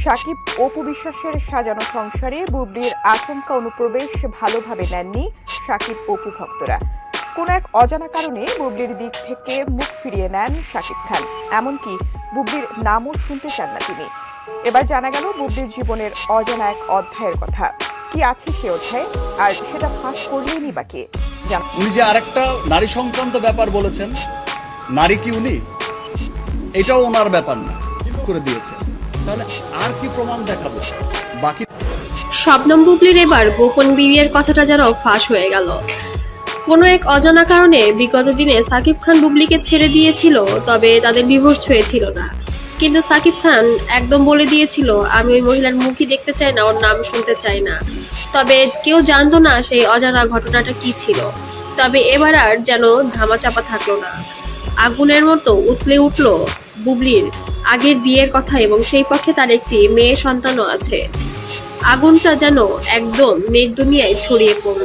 সাকিব অপু বিশ্বাসের সাজানো সংসারে বুবলির আচমকা অনুপ্রবেশ ভালোভাবে নেননি সাকিব অপু ভক্তরা। কোনো এক অজানা কারণে বুবলির দিক থেকে মুখ ফিরিয়ে নেন সাকিব খান, এমনকি বুবলির নামও শুনতে চান না তিনি। এবার জানা গেল বুবলির জীবনের অজানা এক অধ্যায়ের কথা। কি আছে সে অধ্যায়ে, আর সেটা ফাঁস করলেই বা কে? উনি যে আরেকটা নারী সংক্রান্ত ব্যাপার বলেছেন, নারী কি উনি? এটাও ওনার ব্যাপার না, করে দিয়েছে। তাহলে আর কি প্রমাণ দেখাবো? বাকি শবনম বুবলির এবার গোপন বিয়ের কথাটা যেন ফাঁস হয়ে গেল। কোনো এক অজানা কারণে বিগত দিনে সাকিব খান বুবলিকে ছেড়ে দিয়েছিল, তবে তাদের ডিভোর্স হয়েছিল না। কিন্তু সাকিব খান একদম বলে দিয়েছিল, আমি ওই মহিলার মুখই দেখতে চাই না, ওর নাম শুনতে চাই না। তবে কেউ জানতো না সেই অজানা ঘটনাটা কি ছিল। তবে এবার আর যেন ধামাচাপা থাকলো না, আগুনের মতো উতলে উঠল বুবলির আগের বিয়ের কথা, এবং সেই পক্ষে তার একটি মেয়ে সন্তানও আছে। আগুনটা যেন একদম নেট দুনিয়ায় ছড়িয়ে পড়ল।